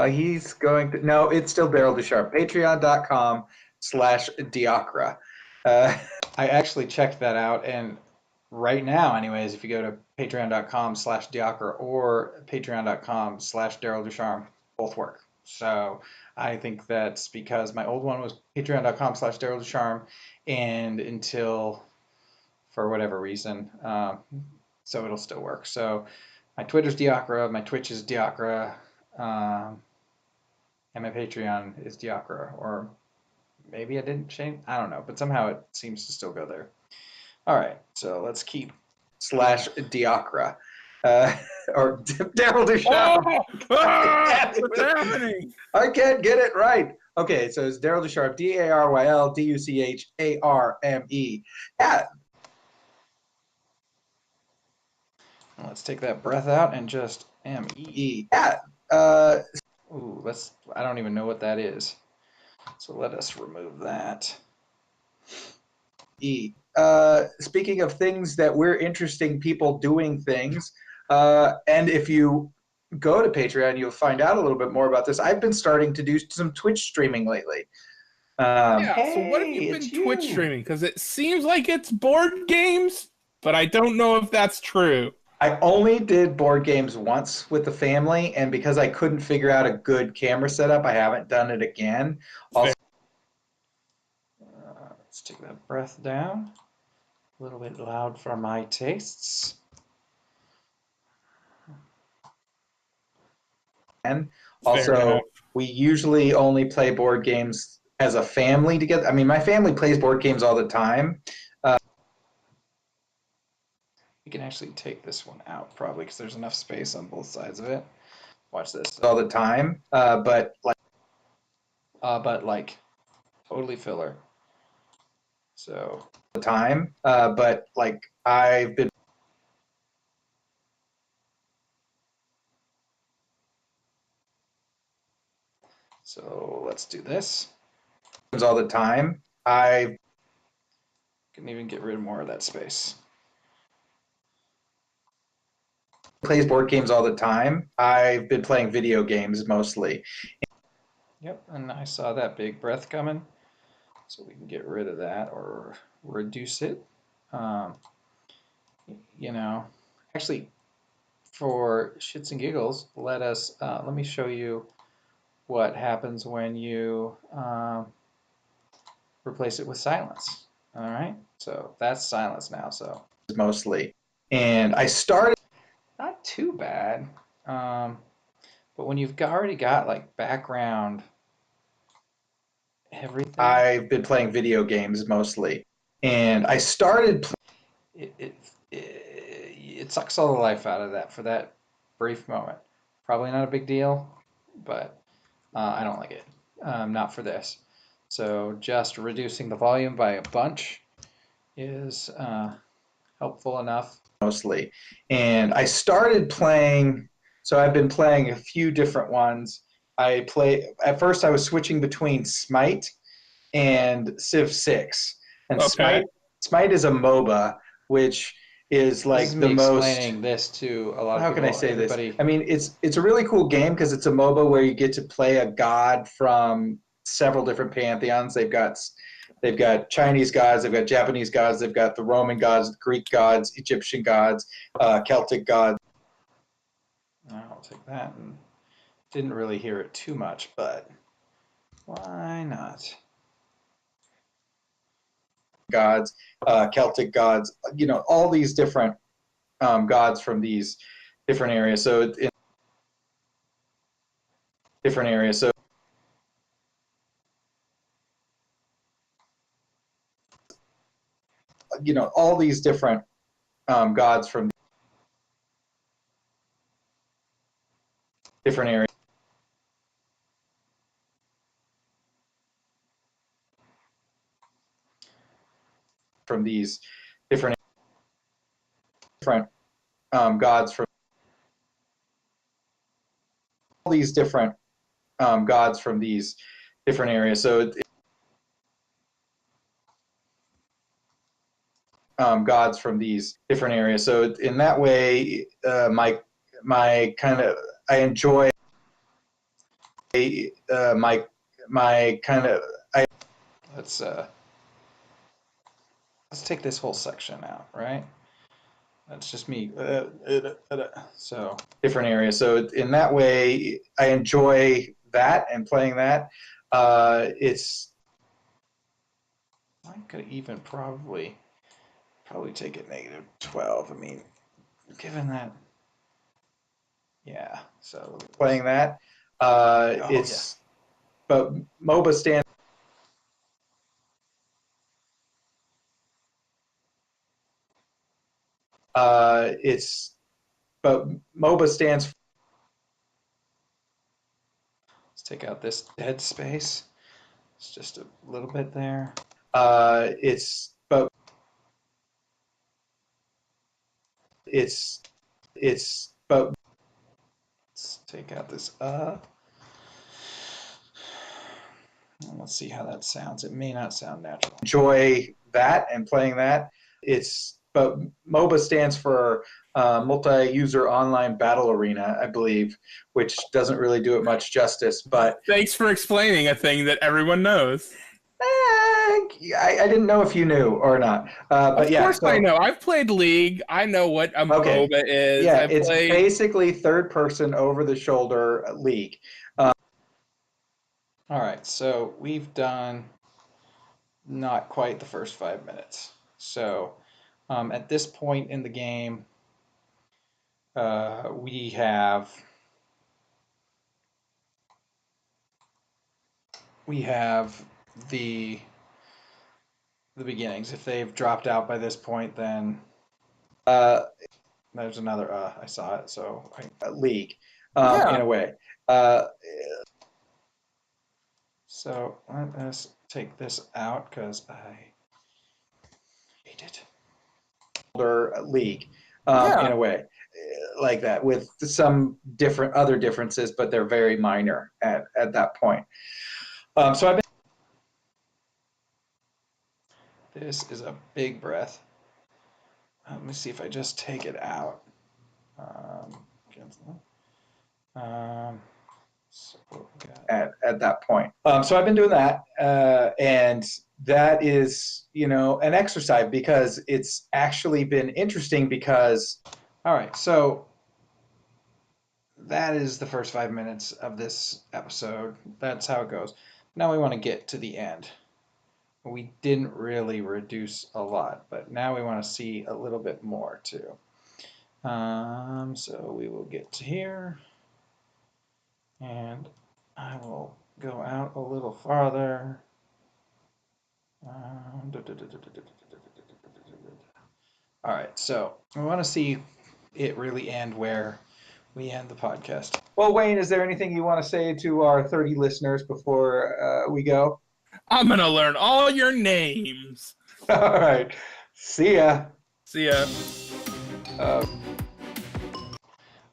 He's going to no, it's still Daryl Ducharme. Patreon.com/Diacra. I actually checked that out, and right now, anyways, if you go to patreon.com/Diacra or patreon.com/Daryl Ducharme, both work. So I think that's because my old one was patreon.com/Daryl Ducharme, and until for whatever reason, so it'll still work. So my Twitter's Diacra, my Twitch is Diacra. And my Patreon is Diacra, or maybe I didn't change. I don't know, but somehow it seems to still go there. All right, so let's keep /Diacra or Daryl Ducharme. What's happening? I can't get it right. Okay, so it's Daryl Ducharme, DARYL DUCHARME. Yeah. Let's take that breath out and just M-E. Yeah. Ooh, I don't even know what that is. So let us remove that. E. Speaking of things that we're interesting people doing things, and if you go to Patreon, you'll find out a little bit more about this. I've been starting to do some Twitch streaming lately. Yeah, so what have you been Twitch streaming? Because it seems like it's board games, but I don't know if that's true. I only did board games once with the family, and because I couldn't figure out a good camera setup, I haven't done it again. Also, let's take that breath down. A little bit loud for my tastes. And also, we usually only play board games as a family together. I mean, my family plays board games all the time. We can actually take this one out probably because there's enough space on both sides of it. Watch this all the time, but like totally filler. So the time, but like I've been. So let's do this. All the time. I can even get rid of more of that space. Plays board games all the time. I've been playing video games mostly. Yep, and I saw that big breath coming. So we can get rid of that or reduce it. You know, actually, for shits and giggles, let me show you what happens when you replace it with silence. All right, so that's silence now. So mostly, and I started not too bad, but when you've already got like background everything. I've been playing video games mostly, and I started. It sucks all the life out of that for that brief moment. Probably not a big deal, but I don't like it. Not for this. So just reducing the volume by a bunch is helpful enough. Mostly. And I started playing, so I've been playing a few different ones. At first I was switching between Smite and Civ 6. And Okay. Smite is a MOBA, which is like This is the me most. explaining this to a lot of How people. can I say Everybody... this? I mean, it's a really cool game because it's a MOBA where you get to play a god from several different pantheons. They've got Chinese gods, they've got Japanese gods, they've got the Roman gods, Greek gods, Egyptian gods, Celtic gods. I'll take that. And didn't really hear it too much, but why not? Gods, Celtic gods, all these different gods from these different areas. So in different areas. So all these different gods from different areas. From these different gods from all these different gods from these different areas. So gods from these different areas. So in that way, my kind of I enjoy my kind of I. Let's take this whole section out, right? That's just me. So different areas. So in that way, I enjoy that and playing that. It's I could even probably take it -12. I mean, given that, yeah. So playing that, it's yeah. But MOBA stands. But MOBA stands for. Let's take out this dead space. It's just a little bit there. It's but let's take out this let's see how that sounds. It may not sound natural. Enjoy that and playing that. But MOBA stands for multi-user online battle arena, I believe, which doesn't really do it much justice. But thanks for explaining a thing that everyone knows. I didn't know if you knew or not. But Of yeah, course I know. I've played League. I know what a okay. MOBA is. Yeah, I've it's played... basically third-person over-the-shoulder League. All right, so we've done not quite the first 5 minutes. So at this point in the game, we have the beginnings. If they've dropped out by this point, then there's another I saw it. So League Yeah. in a way. So let us take this out because I hate it. League Yeah. in a way like that, with some different other differences, but they're very minor at that point. So I've been. This is a big breath. Let me see if I just take it out. So at that point. So I've been doing that, and that is, an exercise because it's actually been interesting because, all right, so that is the first 5 minutes of this episode. That's how it goes. Now we want to get to the end. We didn't really reduce a lot, but now we want to see a little bit more too. So we will get to here, and I will go out a little farther. All right, so we want to see it really end where we end the podcast. Well, Wayne, is there anything you want to say to our 30 listeners before we go? I'm going to learn all your names. All right. See ya. See ya.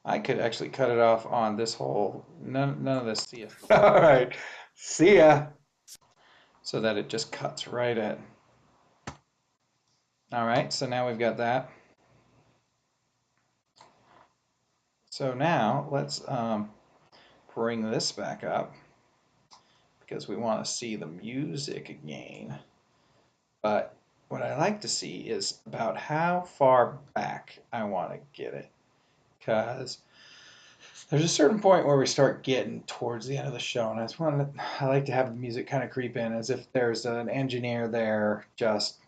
I could actually cut it off on this whole, none of this. See ya. All right. See ya. So that it just cuts right at. All right. So now we've got that. So now let's bring this back up because we want to see the music again. But what I like to see is about how far back I want to get it, because there's a certain point where we start getting towards the end of the show, and I like to have the music kind of creep in as if there's an engineer there just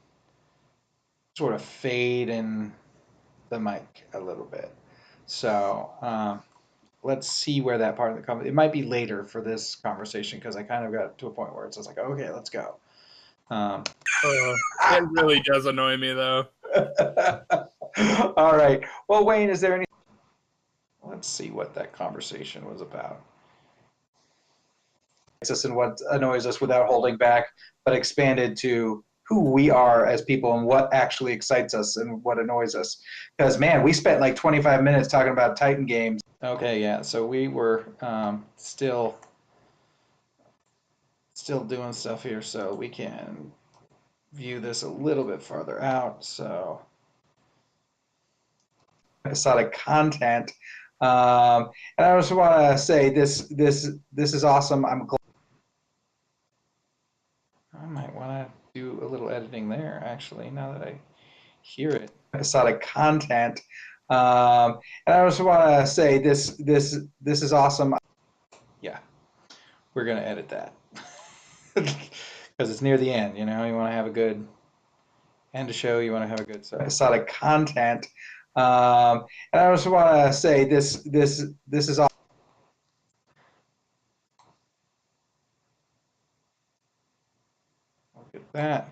sort of fade in the mic a little bit. So let's see where that part of the conversation. It might be later for this conversation because I kind of got to a point where it's just like, okay, let's go. It really does annoy me, though. All right. Well, Wayne, is there any? Let's see what that conversation was about. Us and what annoys us without holding back, but expanded to who we are as people and what actually excites us and what annoys us. Because, man, we spent like 25 minutes talking about Titan games. Okay, yeah. So we were still doing stuff here, so we can view this a little bit farther out. So episodic content, and I just want to say this is awesome. I'm glad. I might want to do a little editing there, actually, now that I hear it. Episodic content, and I just want to say this is awesome. Yeah, we're gonna edit that because it's near the end. You want to have a good end of show. You want to have a good episodic content, and I just want to say this is awesome. Look at that.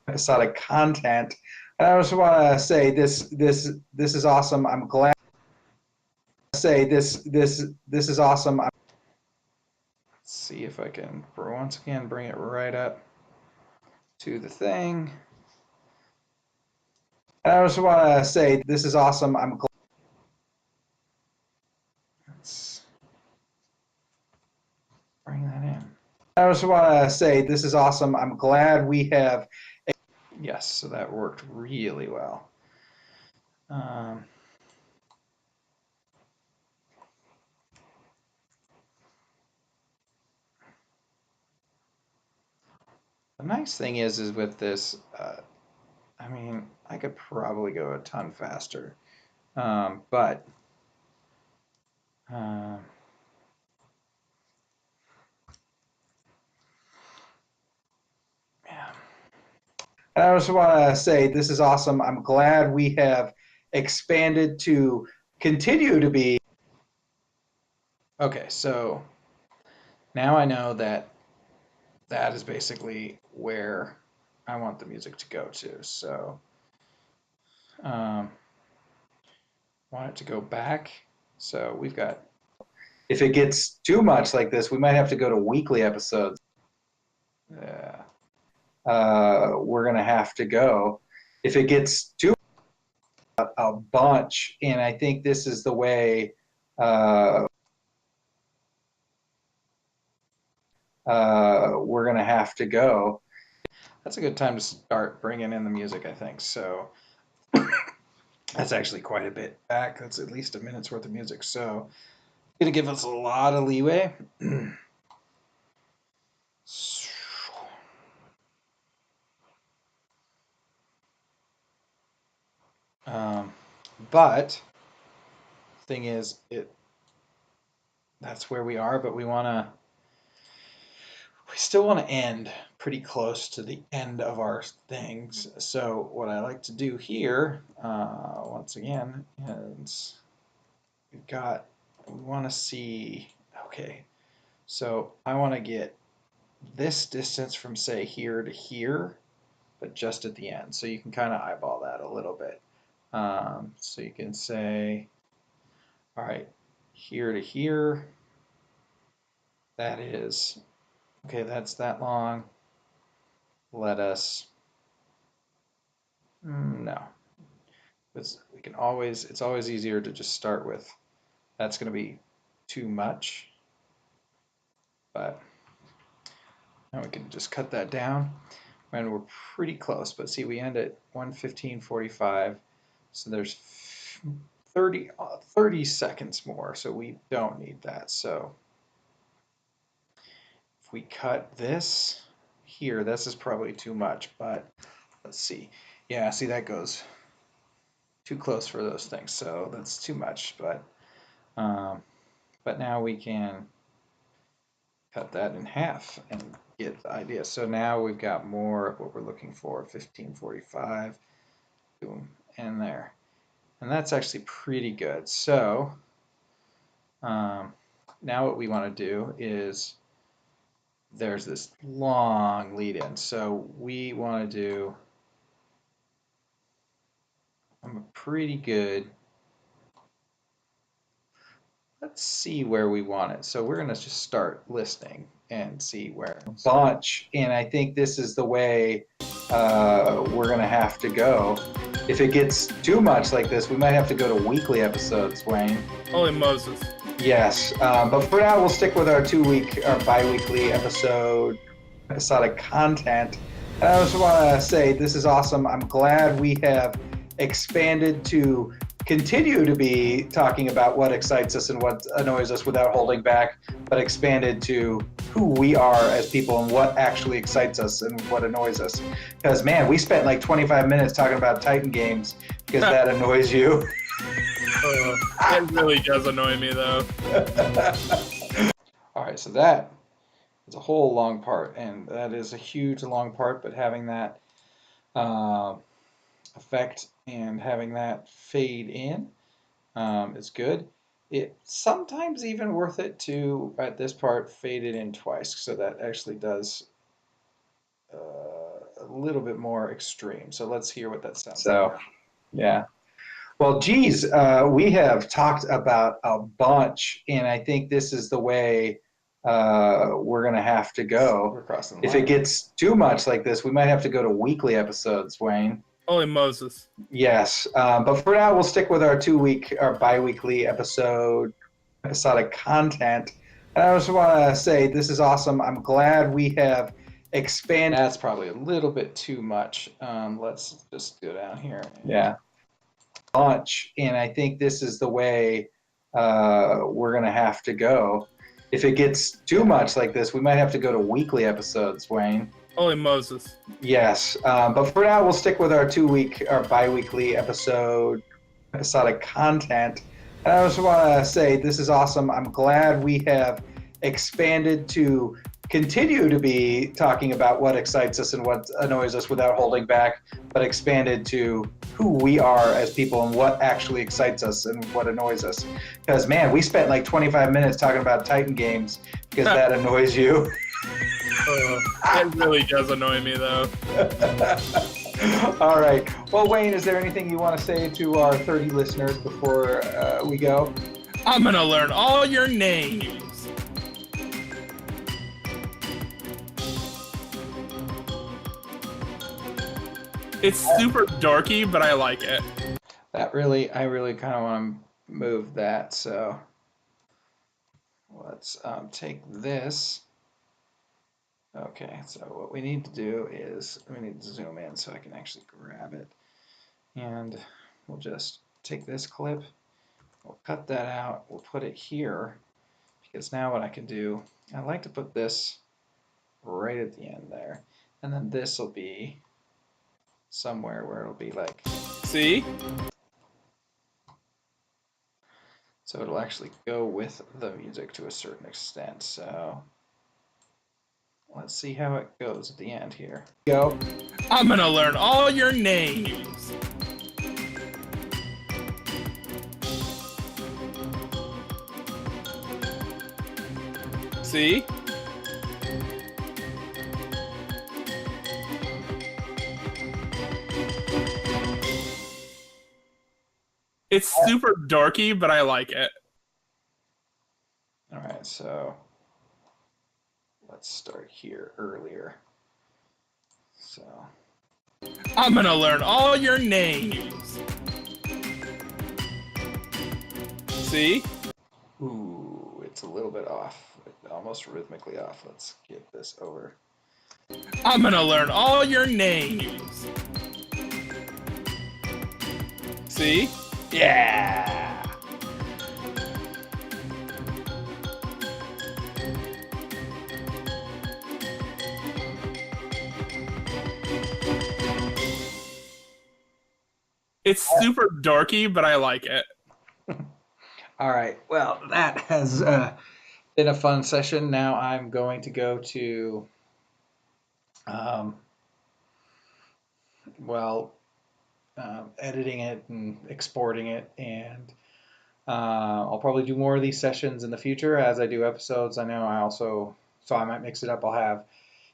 Episodic content, and I just want to say this is awesome. I'm glad. Say this is awesome. Let's see if I can once again bring it right up to the thing. And I just want to say this is awesome. I'm glad. Let's bring that in. I just want to say this is awesome. I'm glad we have. Yes, so that worked really well. The nice thing is with this, I mean, I could probably go a ton faster, but yeah. And I just want to say this is awesome. I'm glad we have expanded to continue to be. Okay, so now I know that that is basically where I want the music to go to. So want it to go back. So we've got. If it gets too much like this, we might have to go to weekly episodes. Yeah. We're gonna have to go. If it gets too a bunch, and I think this is the way. We're gonna have to go. That's a good time to start bringing in the music, I think. So that's actually quite a bit back. That's at least a minute's worth of music. So it's gonna give us a lot of leeway. But thing is, that's where we are. But we still want to end pretty close to the end of our things. So what I like to do here, once again, is we want to see, okay, so I want to get this distance from say here to here, but just at the end. So you can kind of eyeball that a little bit. So you can say, all right, here to here, that is, okay, that's that long. Let us, no, we can always, it's always easier to just start with, that's going to be too much, but now we can just cut that down, and we're pretty close. But see, we end at 1:15:45, so there's 30 seconds more, so we don't need that. So if we cut this here, this is probably too much, but let's see. Yeah, see, that goes too close for those things, so that's too much. But now we can cut that in half and get the idea. So now we've got more of what we're looking for, 15:45, boom, and there. And that's actually pretty good. So now what we want to do is, there's this long lead in. So we want to do a pretty good, let's see where we want it. So we're going to just start listening and see where. Bunch, and I think this is the way we're going to have to go. If it gets too much like this, we might have to go to weekly episodes, Wayne. Holy Moses. Yes, but for now, we'll stick with our bi-weekly episodic content. And I just want to say this is awesome. I'm glad we have expanded to continue to be talking about what excites us and what annoys us without holding back, but expanded to who we are as people and what actually excites us and what annoys us. Because, man, we spent like 25 minutes talking about Titan games because that annoys you. It really does annoy me, though. All right, so that is a whole long part, and that is a huge long part, but having that effect and having that fade in is good. It's sometimes even worth it to, at this part, fade it in twice, so that actually does a little bit more extreme. So let's hear what that sounds like. Yeah. Well, geez, we have talked about a bunch, and I think this is the way we're going to have to go. If it gets too much like this, we might have to go to weekly episodes, Wayne. Holy Moses. Yes, but for now we'll stick with our our bi-weekly episodic content. And I just want to say this is awesome. I'm glad we have expanded. That's probably a little bit too much. Let's just go down here. Yeah, launch, and I think this is the way we're gonna have to go. If it gets too much like this, we might have to go to weekly episodes, Wayne. Holy Moses. Yes, but for now we'll stick with our our bi-weekly episodic content. And I just want to say this is awesome. I'm glad we have expanded to continue to be talking about what excites us and what annoys us without holding back, but expanded to who we are as people and what actually excites us and what annoys us. Because, man, we spent like 25 minutes talking about Titan games because that annoys you. It really does annoy me, though. All right. Well, Wayne, is there anything you want to say to our 30 listeners before we go? I'm going to learn all your names. It's super dorky, but I like it. I really kind of want to move that. So let's take this. Okay, so what we need to do is we need to zoom in so I can actually grab it. And we'll just take this clip, we'll cut that out, we'll put it here, because now what I can do, I like to put this right at the end there. And then this will be somewhere where it'll be like, see? So it'll actually go with the music to a certain extent. So let's see how it goes at the end here. Go. I'm gonna learn all your names. See? It's super dorky, but I like it. All right, so let's start here earlier. So I'm gonna learn all your names. See? Ooh, it's a little bit off, almost rhythmically off. Let's get this over. I'm gonna learn all your names. See? Yeah! It's super dorky, but I like it. All right, well, that has been a fun session. Now I'm going to go to, um, well, editing it and exporting it, and I'll probably do more of these sessions in the future as I do episodes. I know so I might mix it up. I'll have,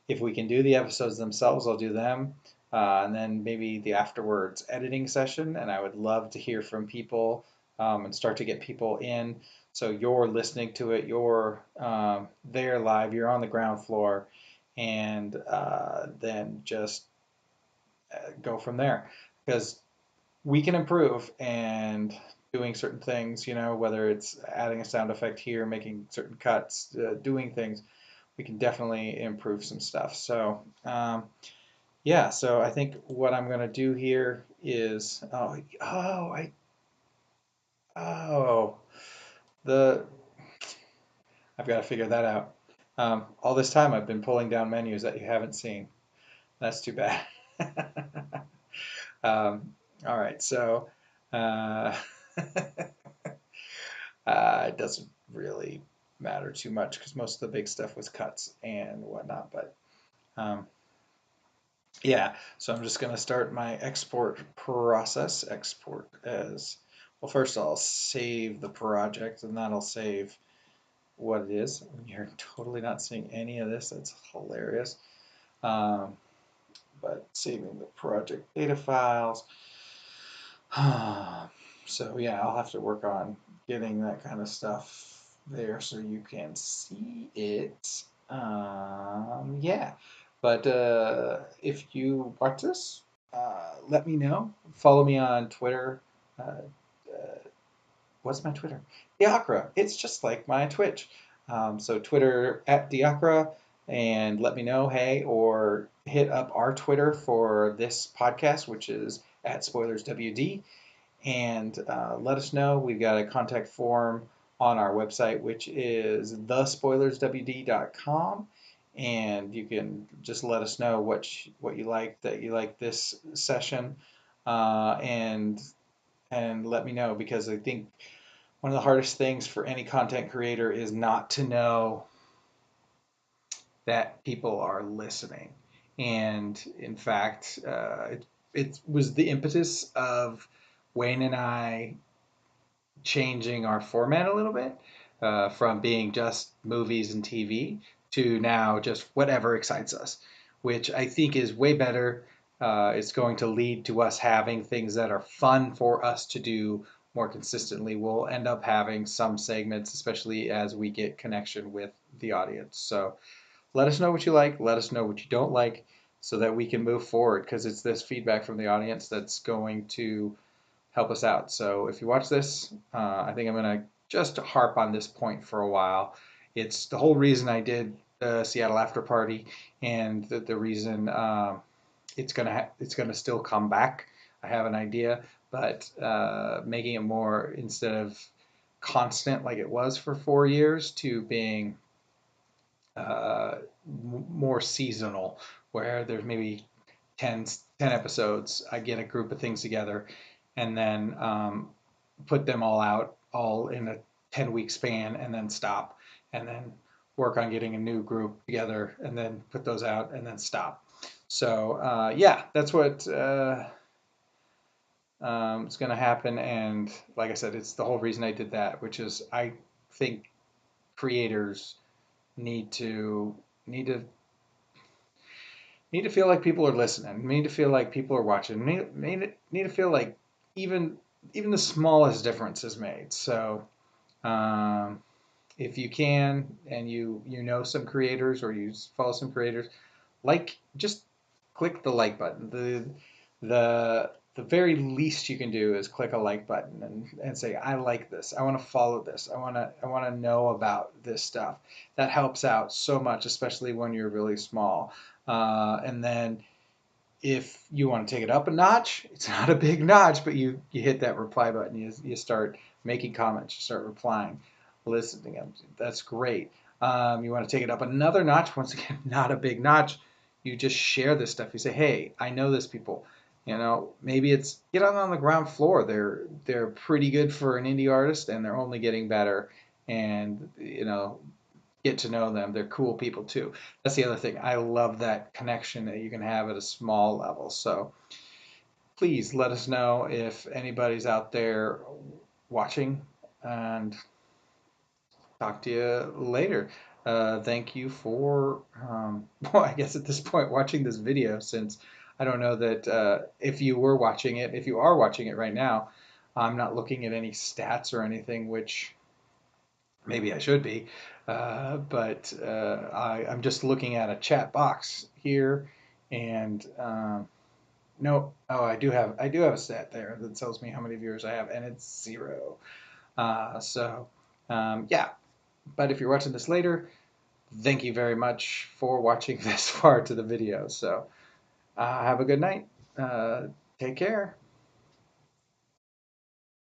if we can do the episodes themselves, I'll do them, and then maybe the afterwards editing session. And I would love to hear from people and start to get people in. So you're listening to it, you're there live, you're on the ground floor, and then just go from there. Because we can improve and doing certain things, whether it's adding a sound effect here, making certain cuts, doing things, we can definitely improve some stuff. So, yeah, so I think what I'm going to do here is, oh, the, I've got to figure that out. All this time I've been pulling down menus that you haven't seen. That's too bad. All right, so it doesn't really matter too much because most of the big stuff was cuts and whatnot. But yeah, so I'm just going to start my export process. Export as well. First, I'll save the project, and that'll save what it is. You're totally not seeing any of this. That's hilarious. But saving the project data files. So yeah, I'll have to work on getting that kind of stuff there so you can see it. Yeah, but if you watch this, let me know. Follow me on Twitter. Uh, uh, what's my Twitter? Diacra. It's just like my Twitch. So Twitter at Diacra, and let me know, hey, or hit up our Twitter for this podcast, which is at SpoilersWD, and let us know. We've got a contact form on our website, which is thespoilerswd.com. And you can just let us know what you like, that you like this session, and let me know, because I think one of the hardest things for any content creator is not to know that people are listening. And in fact, it was the impetus of Wayne and I changing our format a little bit, from being just movies and TV to now just whatever excites us, which I think is way better. It's going to lead to us having things that are fun for us to do more consistently. We'll end up having some segments, especially as we get connection with the audience. So let us know what you like, let us know what you don't like, so that we can move forward, because it's this feedback from the audience that's going to help us out. So if you watch this, I think I'm going to just harp on this point for a while. It's the whole reason I did the Seattle After Party, and the reason it's gonna still come back. I have an idea, but making it more, instead of constant like it was for 4 years, to being uh, more seasonal, where there's maybe 10 episodes. I get a group of things together, and then put them all out all in a 10-week span, and then stop, and then work on getting a new group together, and then put those out, and then stop. So yeah, that's what is going to happen. And like I said, it's the whole reason I did that, which is I think creators need to need to need to feel like people are listening. Need to feel like people are watching. Need to feel like even even the smallest difference is made. So um, if you can, and you know some creators, or you follow some creators, just click the like button. The very least you can do is click a like button, and say, I like this. I want to follow this. I want to know about this stuff. That helps out so much, especially when you're really small. And then if you want to take it up a notch, it's not a big notch, but you hit that reply button. You start making comments. You start replying, listening. That's great. You want to take it up another notch. Once again, not a big notch. You just share this stuff. You say, hey, I know this people. Maybe it's get on the ground floor. They're pretty good for an indie artist, and they're only getting better. And get to know them. They're cool people too. That's the other thing. I love that connection that you can have at a small level. So please let us know if anybody's out there watching, and talk to you later. Thank you for, well, I guess at this point, watching this video, since I don't know that if you were watching it, if you are watching it right now, I'm not looking at any stats or anything, which maybe I should be, but I'm just looking at a chat box here, and no, oh, I do have a stat there that tells me how many viewers I have, and it's 0. So yeah, but if you're watching this later, thank you very much for watching this far to the video. So have a good night. Take care.